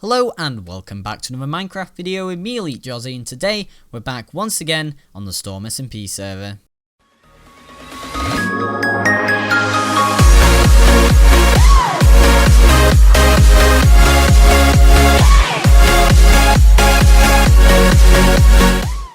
Hello and welcome back to another Minecraft video with me, Elite Jozzy, and today we're back once again on the Storm SMP server.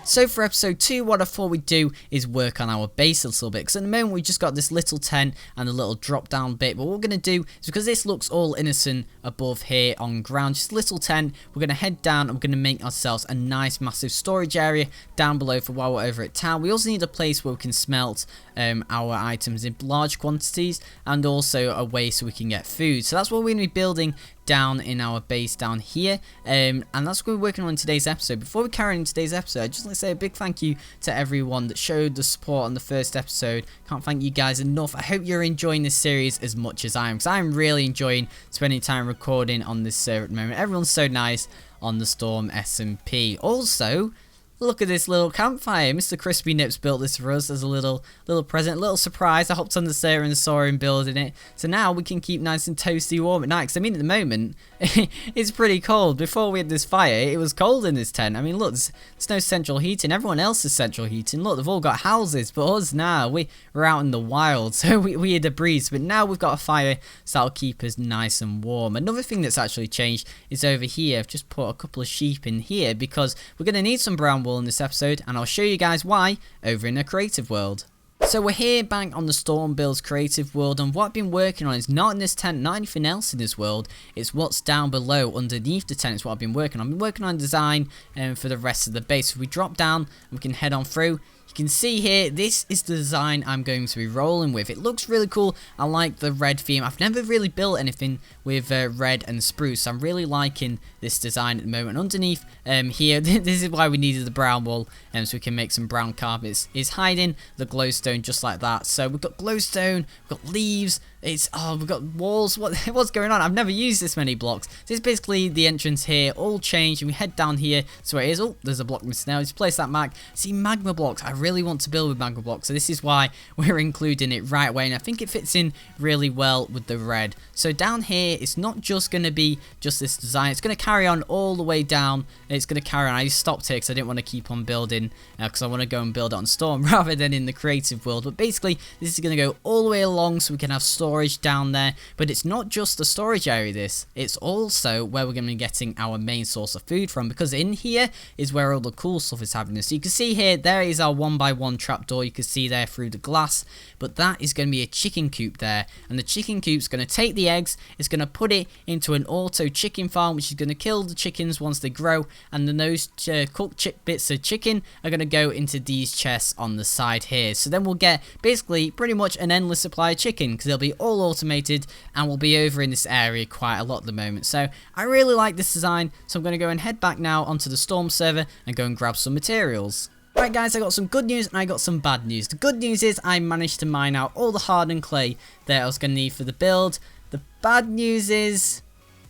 So for episode 2, what I thought we'd do is work on our base a little bit, because at the moment we just got this little tent and a little drop down bit. But what we're going to do is, because this looks all innocent above here on ground, just a little tent, we're going to head down and we're going to make ourselves a nice massive storage area down below for while we're over at town. We also need a place where we can smelt our items in large quantities, and also a way so we can get food. So that's what we're going to be building down in our base down here, and that's what we're working on in today's episode. Before we carry on in today's episode, I'd just like to say a big thank you to everyone that showed the support on the first episode. Can't thank you guys enough. I hope you're enjoying this series as much as I am, because I'm really enjoying spending time recording on this server at the moment. Everyone's so nice on the Storm SMP. Also, look at this little campfire. Mr. Crispy Nips built this for us as a little present, little surprise. I hopped on the server and saw him building it. So now we can keep nice and toasty warm at night. Because I mean, at the moment, it's pretty cold. Before we had this fire, it was cold in this tent. I mean, look, there's no central heating. Everyone else has central heating. Look, they've all got houses. But us now, we're out in the wild. So we had a breeze. But now we've got a fire, so that'll keep us nice and warm. Another thing that's actually changed is over here. I've just put a couple of sheep in here because we're going to need some brown wool in this episode, and I'll show you guys why over in the creative world. So we're here back on the Storm Builds creative world, and what I've been working on is not in this tent, not anything else in this world. It's what's down below underneath the tent is what I've been working on. I've been working on design for the rest of the base. So if we drop down and we can head on through, you can see here, this is the design I'm going to be rolling with. It looks really cool. I like the red theme. I've never really built anything with red and spruce. I'm really liking this design at the moment. Underneath here, this is why we needed the brown wool, so we can make some brown carpets. It's hiding the glowstone just like that. So we've got glowstone, we've got leaves. We've got walls. What's going on? I've never used this many blocks. This is basically the entrance here, all changed, and we head down here. So it is. Oh, there's a block missing now. Let's place that See, magma blocks. I really want to build with magma blocks, so this is why we're including it right away, and I think it fits in really well with the red. So down here, it's not just going to be just this design. It's going to carry on all the way down. It's going to carry on. I just stopped here because I didn't want to keep on building, because I want to go and build it on Storm rather than in the creative world. But basically, this is going to go all the way along, so we can have storage down there. But it's not just the storage area, this. It's also where we're going to be getting our main source of food from, because in here is where all the cool stuff is happening. So you can see here, there is our 1x1 trapdoor. You can see there through the glass, but that is going to be a chicken coop there, and the chicken coop's going to take the eggs, it's going to put it into an auto chicken farm, which is going to kill the chickens once they grow, and then those cooked bits of chicken are going to go into these chests on the side here. So then we'll get basically pretty much an endless supply of chicken, because they'll be all automated, and we'll be over in this area quite a lot at the moment. So I really like this design, so I'm going to go and head back now onto the Storm server and go and grab some materials. Right guys, I got some good news and I got some bad news. The good news is I managed to mine out all the hardened clay that I was going to need for the build. The bad news is,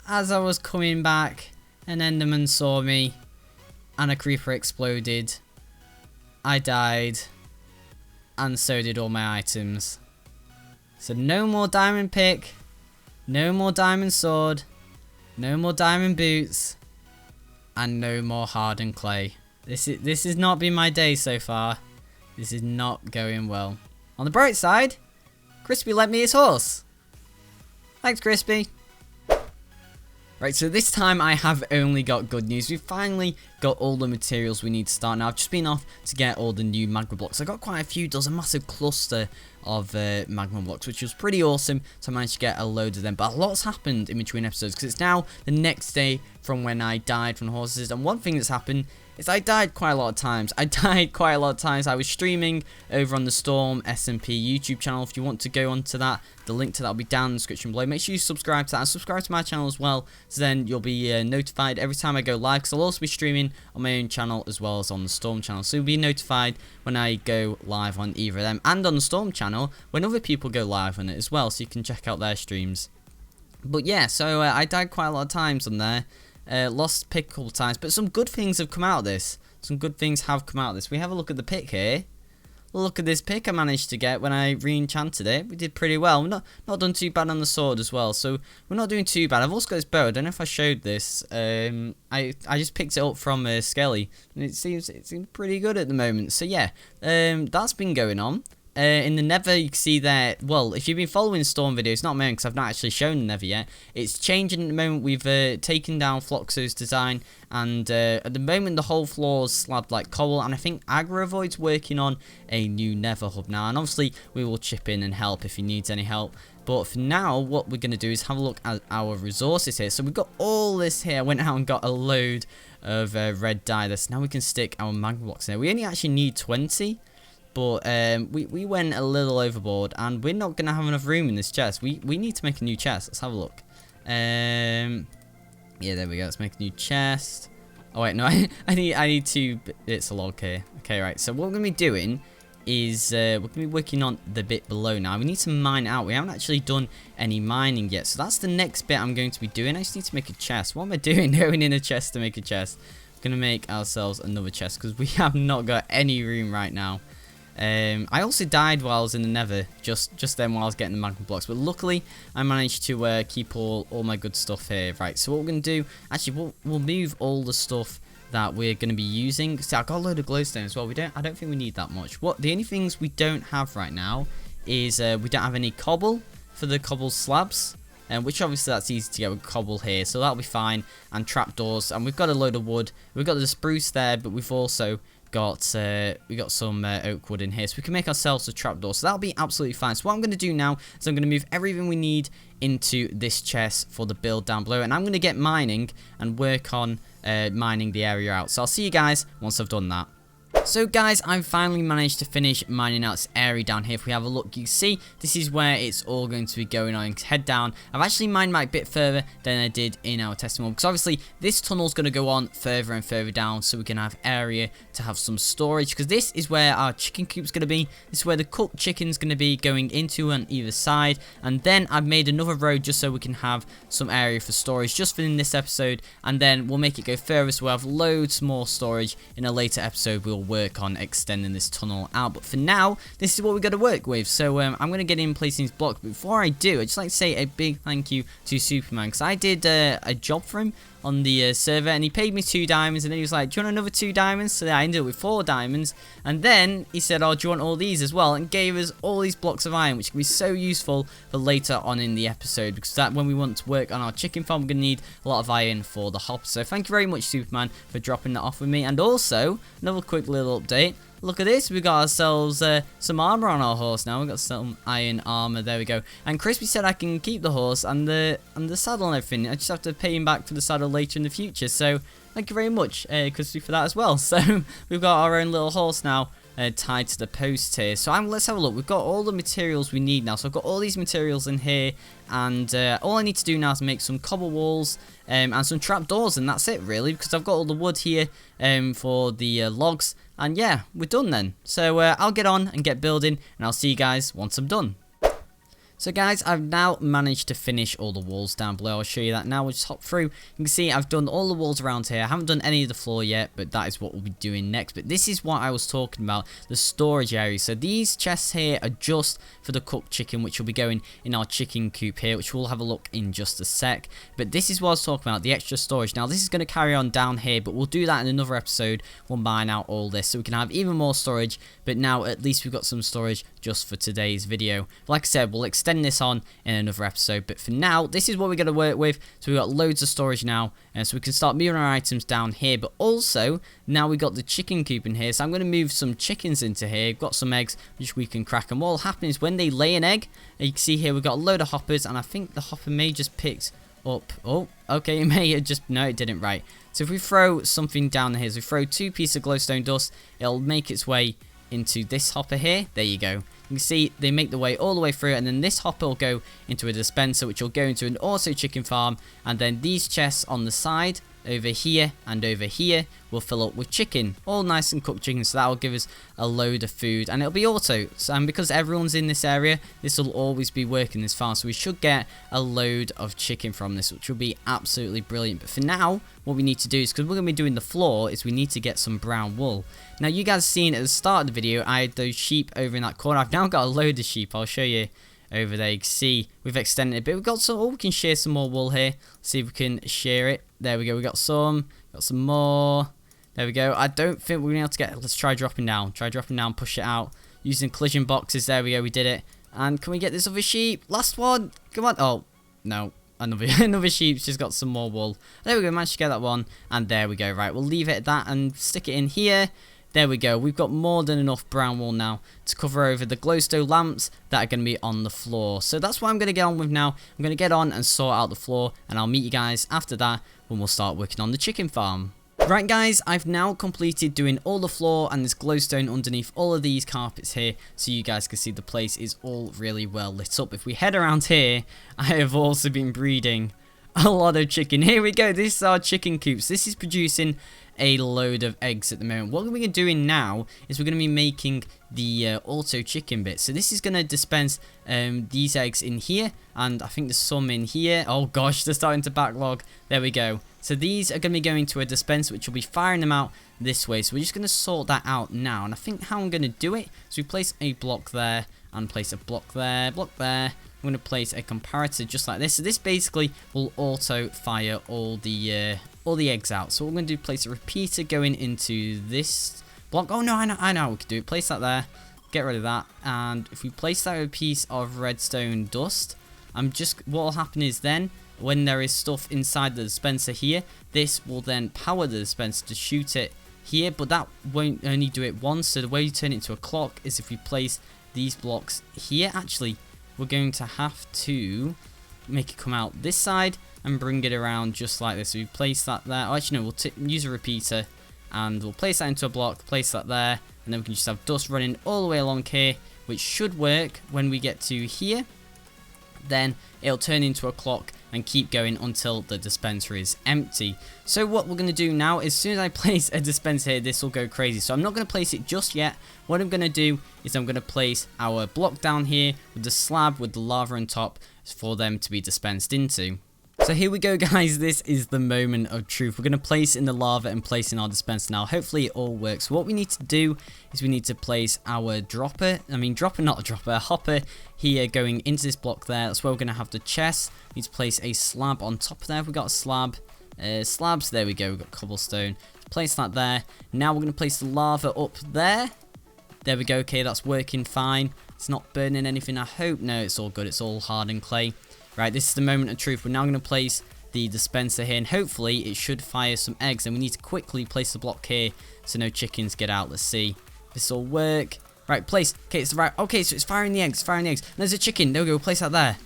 as I was coming back, an enderman saw me and a creeper exploded. I died, and so did all my items. So no more diamond pick, no more diamond sword, no more diamond boots, and no more hardened clay. This has not been my day so far. This is not going well. On the bright side, Crispy lent me his horse. Thanks, Crispy. Right, so this time I have only got good news. We've finally got all the materials we need to start now. I've just been off to get all the new magma blocks. I got quite a few. There's a massive cluster of magma blocks, which was pretty awesome. So I managed to get a load of them. But a lot's happened in between episodes, because it's now the next day from when I died from horses. And one thing that's happened is I died quite a lot of times. I was streaming over on the Storm SMP YouTube channel. If you want to go onto that, the link to that will be down in the description below. Make sure you subscribe to that and subscribe to my channel as well, so then you'll be notified every time I go live, because I'll also be streaming on my own channel as well as on the Storm channel. So you'll be notified when I go live on either of them, and on the Storm channel when other people go live on it as well, so you can check out their streams. But yeah, so I died quite a lot of times on there. Lost pick a couple of times, but some good things have come out of this. Some good things have come out of this. We have a look at the pick here. look at this pick I managed to get when I re-enchanted it. We did pretty well. We're not done too bad on the sword as well, so we're not doing too bad. I've also got this bow. I don't know if I showed this. I just picked it up from Skelly, and it seems pretty good at the moment. So yeah, that's been going on. In the Nether, you can see there, well, if you've been following Storm videos, not mine because I've not actually shown the Nether yet, it's changing at the moment. We've taken down Floxo's design, and at the moment the whole floor is slabbed like cobble, and I think Agrovoid's working on a new Nether hub now, and obviously we will chip in and help if he needs any help. But for now, what we're going to do is have a look at our resources here. So we've got all this here. I went out and got a load of red dye. This now we can stick our magma blocks in there. We only actually need 20. But we went a little overboard, and we're not going to have enough room in this chest. We need to make a new chest. Let's have a look. Yeah, there we go. Let's make a new chest. Oh, wait, no. I need 2 bits of log here. Okay, right. So what we're going to be doing is we're going to be working on the bit below now. We need to mine out. We haven't actually done any mining yet. So that's the next bit I'm going to be doing. I just need to make a chest. What am I doing? Going in a chest to make a chest. We're going to make ourselves another chest because we have not got any room right now. I also died while I was in the Nether, just then while I was getting the magma blocks, but luckily I managed to keep all my good stuff here. Right, so what we're going to do, actually we'll move all the stuff that we're going to be using. See, I've got a load of glowstone as well. I don't think we need that much. The only things we don't have right now is we don't have any cobble for the cobble slabs. Which obviously that's easy to get with cobble here, so that'll be fine. And trapdoors, and we've got a load of wood. We've got the spruce there, but we've also got some oak wood in here, so we can make ourselves a trapdoor. So that'll be absolutely fine. So what I'm going to do now is I'm going to move everything we need into this chest for the build down below, and I'm going to get mining and work on mining the area out. So I'll see you guys once I've done that. So guys, I've finally managed to finish mining out this area down here. If we have a look, you can see this is where it's all going to be going on. Head down. I've actually mined my bit further than I did in our testing one, because obviously this tunnel's going to go on further and further down, so we can have area to have some storage, because this is where our chicken coop's going to be. This is where the cooked chicken's going to be going into on either side, and then I've made another road just so we can have some area for storage just for in this episode, and then we'll make it go further, so we'll have loads more storage in a later episode. We'll work on extending this tunnel out, but for now this is what we got to work with. So I'm going to get in placing these blocks, but before I do, I'd just like to say a big thank you to Superman, because I did a job for him on the server, and he paid me 2 diamonds, and then he was like, do you want another 2 diamonds? So I ended up with 4 diamonds, and then he said, oh, do you want all these as well, and gave us all these blocks of iron, which can be so useful for later on in the episode, because that when we want to work on our chicken farm, we're going to need a lot of iron for the hop. So thank you very much, Superman, for dropping that off with me. And also another quick little update. Look at this, we got ourselves some armor on our horse now. We got some iron armor, there we go. And Crispy said I can keep the horse and the saddle and everything. I just have to pay him back for the saddle later in the future. So thank you very much, Crispy, for that as well. So we've got our own little horse now tied to the post here. So let's have a look. We've got all the materials we need now. So I've got all these materials in here, and all I need to do now is make some cobble walls and some trapdoors, and that's it really, because I've got all the wood here for the logs. And yeah, we're done then. So I'll get on and get building, and I'll see you guys once I'm done. So guys, I've now managed to finish all the walls down below. I'll show you that now. We'll just hop through. You can see I've done all the walls around here. I haven't done any of the floor yet, but that is what we'll be doing next. But this is what I was talking about, the storage area. So these chests here are just for the cooked chicken, which will be going in our chicken coop here, which we'll have a look in just a sec. But this is what I was talking about, the extra storage. Now this is going to carry on down here, but we'll do that in another episode. We'll mine out all this so we can have even more storage. But now at least we've got some storage just for today's video. Like I said, we'll extend this on in another episode, but for now this is what we're going to work with. So we've got loads of storage now, and so we can start moving our items down here. But also now we got the chicken coop in here, so I'm going to move some chickens into here. We've got some eggs which we can crack, and what will happen is when they lay an egg, you can see here we've got a load of hoppers, and I think the hopper may just picked up, oh okay, it may have just, no it didn't, right. So if we throw something down here, so we throw 2 pieces of glowstone dust, it'll make its way into this hopper here. There you go. You can see they make the way all the way through, and then this hopper will go into a dispenser, which will go into an auto chicken farm, and then these chests on the side over here and over here will fill up with chicken, all nice and cooked chicken. So that will give us a load of food, and it'll be auto. So, and because everyone's in this area, this will always be working this farm. So we should get a load of chicken from this, which will be absolutely brilliant. But for now, what we need to do is, because we're going to be doing the floor, is we need to get some brown wool. Now you guys seen at the start of the video, I had those sheep over in that corner. I've now got a load of sheep. I'll show you over there. You can see we've extended it a bit. We've got some, oh, we can shear some more wool here. Let's see if we can shear it. There we go. We got some more. There we go. I don't think we're going to be able to get, let's try dropping down. Try dropping down, push it out. Using collision boxes. There we go. We did it. And can we get this other sheep? Last one. Come on. Oh, no. Another sheep's just got some more wool. There we go. Managed to get that one. And there we go. Right. We'll leave it at that and stick it in here. There we go. We've got more than enough brown wool now to cover over the glowstone lamps that are going to be on the floor. So that's what I'm going to get on with now. I'm going to get on and sort out the floor, and I'll meet you guys after that when we'll start working on the chicken farm. Right guys, I've now completed doing all the floor and this glowstone underneath all of these carpets here, so you guys can see the place is all really well lit up. If we head around here, I have also been breeding a lot of chicken. Here we go. This is our chicken coops. This is producing a load of eggs at the moment. What we're doing now is we're going to be making the auto chicken bit. So this is going to dispense these eggs in here, and I think there's some in here. Oh gosh, they're starting to backlog. There we go. So these are going to be going to a dispenser, which will be firing them out this way. So we're just going to sort that out now, and I think how I'm going to do it is we place a block there and place a block there, block there. I'm going to place a comparator just like this. So this basically will auto fire all the eggs out. So what we're going to do, place a repeater going into this block. Oh no, I know how we can do it. Place that there, get rid of that, and if we place that with a piece of redstone dust, what will happen is then when there is stuff inside the dispenser here, this will then power the dispenser to shoot it here, but that won't only do it once. So the way you turn it into a clock is if we place these blocks here. Actually, we're going to have to make it come out this side and bring it around just like this. So we place that there. Oh, actually, no, we'll use a repeater and we'll place that into a block, place that there, and then we can just have dust running all the way along here, which should work. When we get to here, then it'll turn into a clock and keep going until the dispenser is empty. So what we're going to do now, as soon as I place a dispenser here, this will go crazy. So I'm not going to place it just yet. What I'm going to do is I'm going to place our block down here with the slab with the lava on top for them to be dispensed into. So here we go guys, this is the moment of truth. We're going to place in the lava and place in our dispenser now. Hopefully it all works. So what we need to do is we need to place our hopper here going into this block there. That's where we're going to have the chest. We need to place a slab on top of there. We've got a slab, slabs, there we go, we've got cobblestone. Place that there. Now we're going to place the lava up there. There we go, okay, that's working fine. It's not burning anything, I hope. No, it's all good, it's all hardened clay. Right, this is the moment of truth. We're now going to place the dispenser here, and hopefully it should fire some eggs. And we need to quickly place the block here so no chickens get out. Let's see if this will work. Right, place. Okay, it's right. Okay, so it's firing the eggs, firing the eggs. And there's a chicken. There we go. We'll place that there.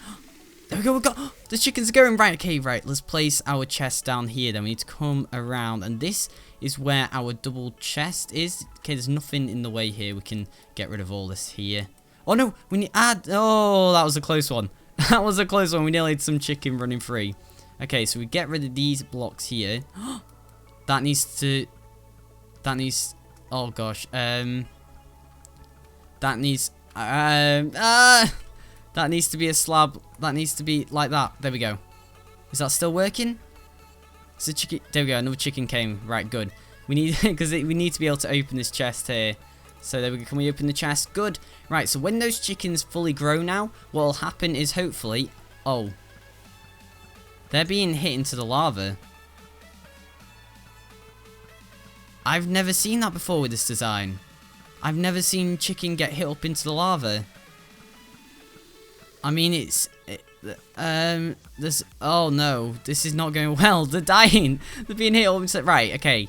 There we go. We've got the chickens are going right. Okay, right. Let's place our chest down here. Then we need to come around, and this is where our double chest is. Okay, there's nothing in the way here. We can get rid of all this here. Oh no, we need add. Oh, that was a close one. That was a close one. We nearly had some chicken running free. Okay, so we get rid of these blocks here. That needs. Oh gosh. That needs to be a slab. That needs to be like that. There we go. Is that still working? Is the chicken? There we go. Another chicken came. Right, good. We need because we need to be able to open this chest here. So there we go. Can we open the chest? Good. Right, so when those chickens fully grow now, what will happen is hopefully... Oh. They're being hit into the lava. I've never seen that before with this design. I've never seen chicken get hit up into the lava. I mean, oh no, this is not going well. They're dying. They're being hit up into... Right, okay.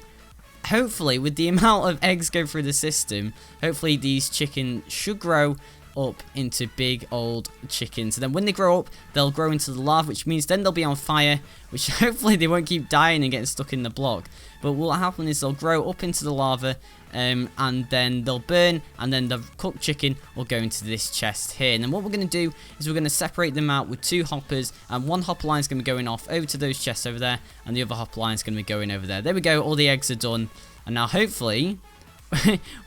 Hopefully, with the amount of eggs going through the system, hopefully these chicken should grow up into big old chickens. And then when they grow up, they'll grow into the lava, which means then they'll be on fire, which hopefully they won't keep dying and getting stuck in the block. But what will happen is they'll grow up into the lava, and then they'll burn, and then the cooked chicken will go into this chest here. And then what we're going to do is we're going to separate them out with 2 hoppers, and 1 hopper line is going to be going off over to those chests over there, and the other hopper line is going to be going over there. There we go, all the eggs are done. And now hopefully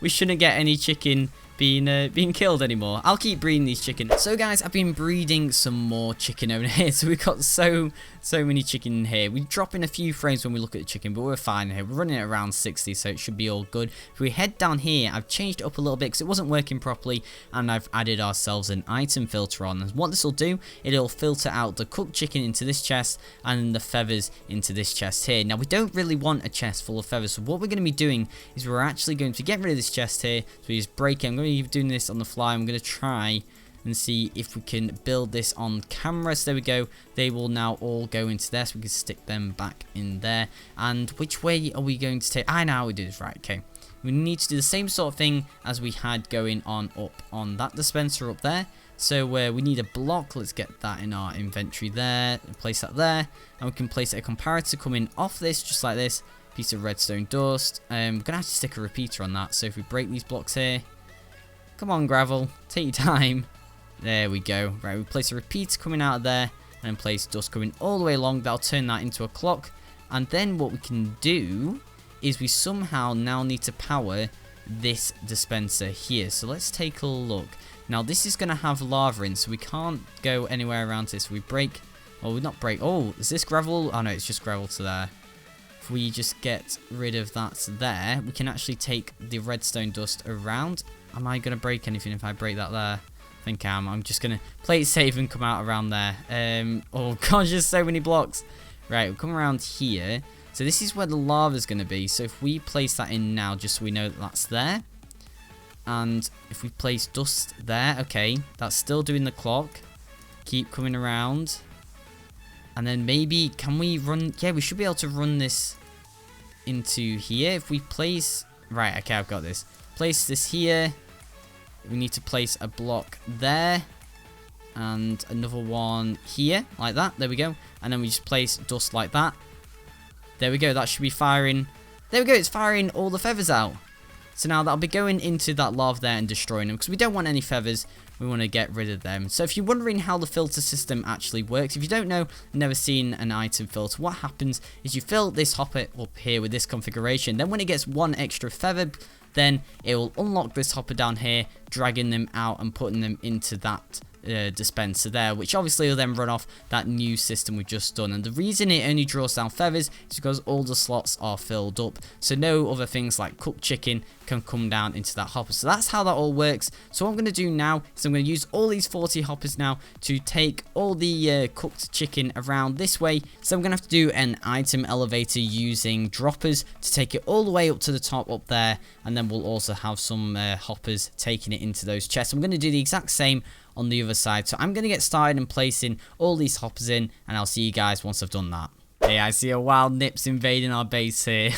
we shouldn't get any chicken being killed anymore. I'll keep breeding these chickens. So guys, I've been breeding some more chicken over here. So we've got so many chicken in here. We drop in a few frames when we look at the chicken, but we're fine here. We're running at around 60, so it should be all good. If we head down here, I've changed it up a little bit because it wasn't working properly, and I've added ourselves an item filter on. And what this will do, it'll filter out the cooked chicken into this chest and the feathers into this chest here. Now we don't really want a chest full of feathers, so what we're going to be doing is we're actually going to get rid of this chest here. So we just break it. I'm going to be doing this on the fly. I'm going to try and see if we can build this on camera. So there we go. They will now all go into there, so we can stick them back in there. And which way are we going to take? I know how we do this, right? Okay. We need to do the same sort of thing as we had going on up on that dispenser up there. So we need a block. Let's get that in our inventory there. Place that there. And we can place a comparator coming off this, just like this. Piece of redstone dust. We're going to have to stick a repeater on that. So if we break these blocks here. Come on, gravel. Take your time. There we go. Right, we place a repeater coming out of there. And then place dust coming all the way along. That'll turn that into a clock. And then what we can do is we somehow now need to power this dispenser here. So let's take a look. Now this is going to have lava in, so we can't go anywhere around this. We break, well, we not break. Oh, is this gravel? Oh no, it's just gravel to there. If we just get rid of that there, we can actually take the redstone dust around. Am I going to break anything if I break that there? I think I am. I'm just going to play it safe and come out around there. Oh gosh, there's so many blocks. Right, we'll come around here. So this is where the lava is going to be. So if we place that in now, just so we know that that's there. And if we place dust there, okay, that's still doing the clock. Keep coming around. And then maybe, can we run? Yeah, we should be able to run this into here. If we place, right, okay, I've got this. Place this here. We need to place a block there. And another one here, like that. There we go. And then we just place dust like that. There we go, that should be firing. There we go, it's firing all the feathers out. So now that'll be going into that lava there and destroying them, because we don't want any feathers. We want to get rid of them. So if you're wondering how the filter system actually works, if you don't know, never seen an item filter, what happens is you fill this hopper up here with this configuration. Then when it gets 1 extra feather, then it will unlock this hopper down here, dragging them out and putting them into that dispenser there, which obviously will then run off that new system we've just done. And the reason it only draws down feathers is because all the slots are filled up, so no other things like cooked chicken can come down into that hopper. So that's how that all works. So what I'm going to do now is I'm going to use all these 40 hoppers now to take all the cooked chicken around this way. So I'm going to have to do an item elevator using droppers to take it all the way up to the top up there, and then we'll also have some hoppers taking it into those chests. I'm going to do the exact same on the other side. So I'm going to get started and placing all these hoppers in, and I'll see you guys once I've done that. Hey, I see a wild Nips invading our base here.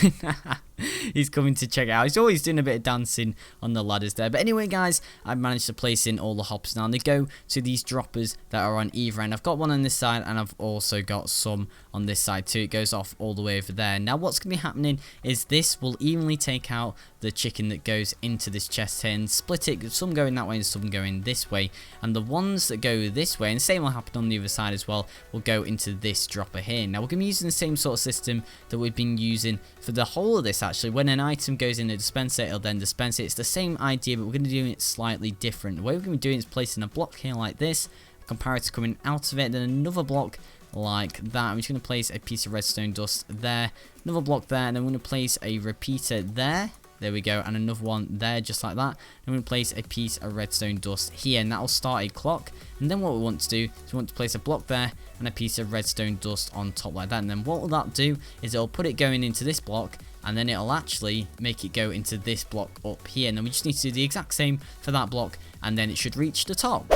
He's coming to check it out. He's always doing a bit of dancing on the ladders there. But anyway, guys, I've managed to place in all the hoppers now. And they go to these droppers that are on either end. I've got one on this side, and I've also got some on this side too. It goes off all the way over there. Now, what's going to be happening is this will evenly take out the chicken that goes into this chest here and split it. Some going that way and some going this way. And the ones that go this way, and the same will happen on the other side as well, will go into this dropper here. Now, we're going to be using the same sort of system that we've been using for the whole of this, actually. When an item goes in a dispenser, it'll then dispense it. It's the same idea, but we're going to do it slightly different. The way we're going to be doing it is placing a block here like this, a comparator coming out of it, then another block like that. I'm just going to place a piece of redstone dust there, another block there, and then we're going to place a repeater there. There we go, and another one there, just like that. And we're going to place a piece of redstone dust here, and that will start a clock. And then what we want to do is we want to place a block there and a piece of redstone dust on top like that. And then what will that do is it'll put it going into this block, and then it'll actually make it go into this block up here. And then we just need to do the exact same for that block, and then it should reach the top.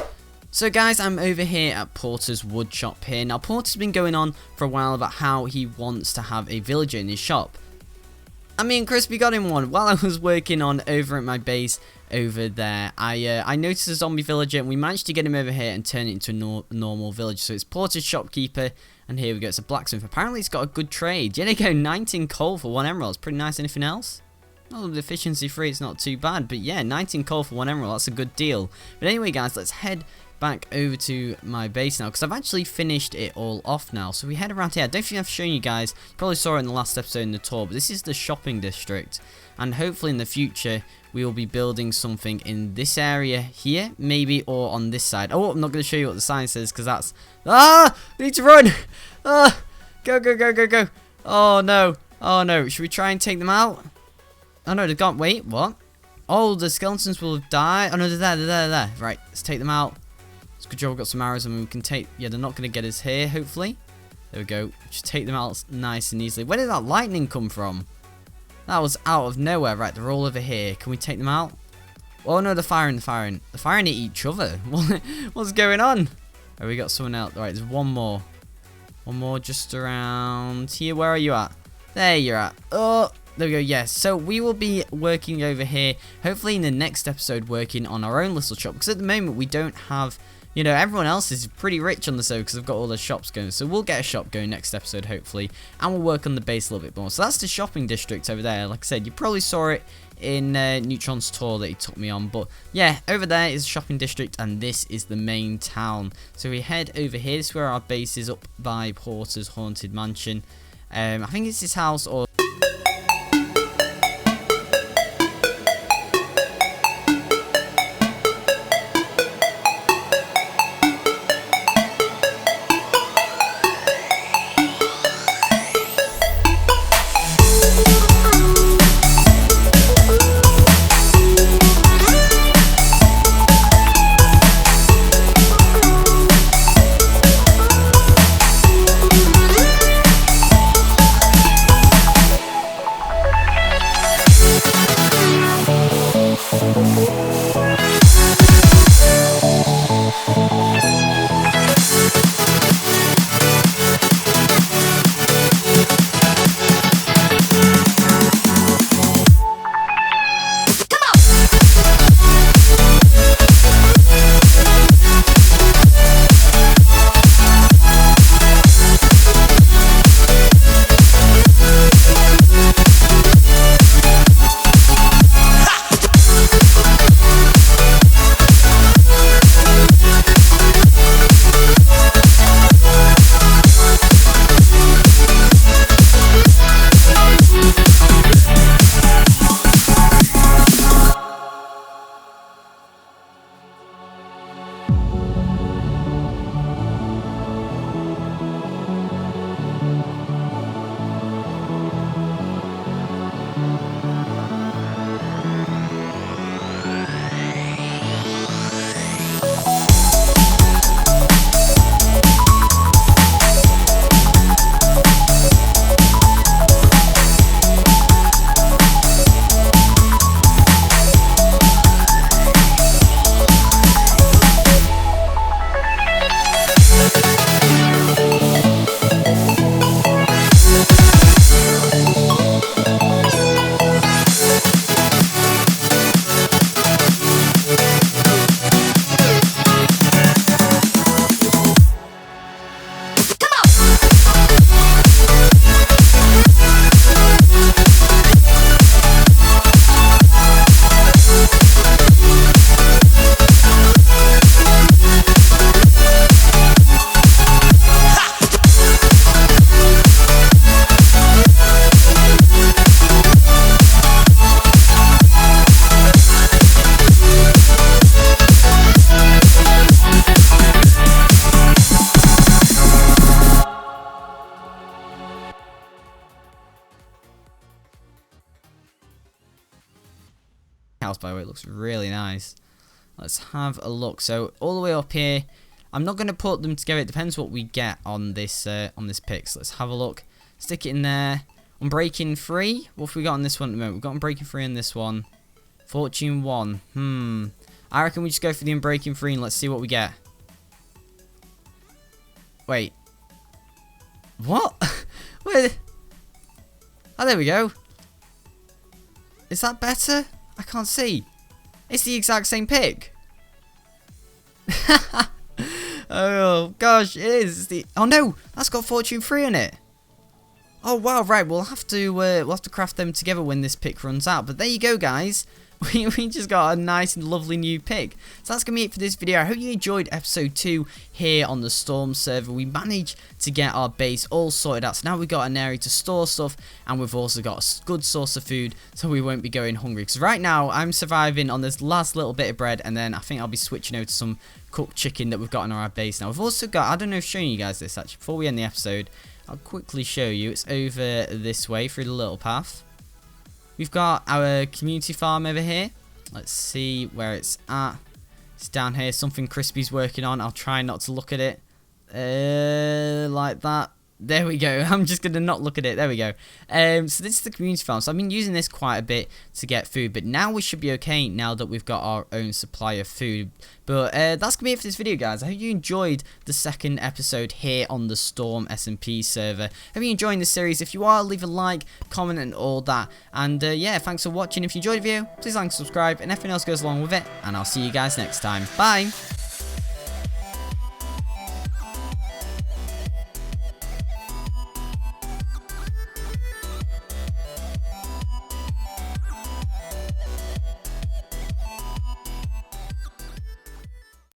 So guys, I'm over here at Porter's wood shop here. Now, Porter's been going on for a while about how he wants to have a villager in his shop. I mean, Crispy got him one while I was working on over at my base. over there. I noticed a zombie villager, and we managed to get him over here and turn it into a normal village. So it's ported shopkeeper, and here we go. It's a blacksmith. Apparently it's got a good trade. Yeah, they go 19 coal for 1 emerald. It's pretty nice. Anything else? Oh, the efficiency free, it's not too bad. But yeah, 19 coal for 1 emerald. That's a good deal. But anyway, guys, let's head back over to my base now, because I've actually finished it all off now. So we head around here. I don't think I've shown you guys. You probably saw it in the last episode in the tour, but this is the shopping district, and hopefully in the future we will be building something in this area here, maybe, or on this side. Oh, I'm not going to show you what the sign says, because that's... Ah! I need to run! Ah! Go, go, go, go, go! Oh no! Oh no! Should we try and take them out? Oh no, they've gone... Wait, what? Oh, the skeletons will have died. Oh no, they're there. Right, let's take them out. It's a good job we've got some arrows, and we can take... Yeah, they're not going to get us here, hopefully. There we go. Just take them out nice and easily. Where did that lightning come from? That was out of nowhere. Right, they're all over here. Can we take them out? Oh no, they're firing. They're firing at each other. What's going on? Oh, we got someone else. Right, there's one more. One more just around here. Where are you at? There you're at. Oh, there we go. Yes, so we will be working over here. Hopefully in the next episode, working on our own little shop. Because at the moment, we don't have... You know, everyone else is pretty rich on the server because they've got all their shops going. So we'll get a shop going next episode, hopefully. And we'll work on the base a little bit more. So that's the shopping district over there. Like I said, you probably saw it in Neutron's tour that he took me on. But yeah, over there is the shopping district, and this is the main town. So we head over here. This is where our base is, up by Porter's Haunted Mansion. I think it's his house, or... house, by the way. It looks really nice. Let's have a look. So all the way up here, I'm not going to put them together. It depends what we get on this pick. So let's have a look. Stick it in there. Unbreaking 3. What have we got on this one at the moment? We've got Unbreaking 3 on this one. Fortune 1. I reckon we just go for the Unbreaking 3 and let's see what we get. Wait. What? Where? Oh, there we go. Is that better? I can't see. It's the exact same pig. Oh gosh, it is. It's the, oh no, that's got fortune 3 in it. Oh wow, right, we'll have to craft them together when this pick runs out. But there you go, guys. We just got a nice and lovely new pig. So that's going to be it for this video. I hope you enjoyed episode 2 here on the Storm server. We managed to get our base all sorted out. So now we've got an area to store stuff, and we've also got a good source of food, so we won't be going hungry. Because right now, I'm surviving on this last little bit of bread, and then I think I'll be switching over to some cooked chicken that we've got in our base. Now, we've also got, I don't know if showing you guys this actually, before we end the episode, I'll quickly show you. It's over this way through the little path. We've got our community farm over here. Let's see where it's at. It's down here. Something Crispy's working on. I'll try not to look at it. Like that. There we go. I'm just going to not look at it. There we go. So this is the community farm. So I've been using this quite a bit to get food. But now we should be okay now that we've got our own supply of food. But that's going to be it for this video, guys. I hope you enjoyed the second episode here on the Storm SMP server. Hope you're enjoying this series. If you are, leave a like, comment, and all that. And yeah, thanks for watching. If you enjoyed the video, please like and subscribe. And everything else goes along with it. And I'll see you guys next time. Bye.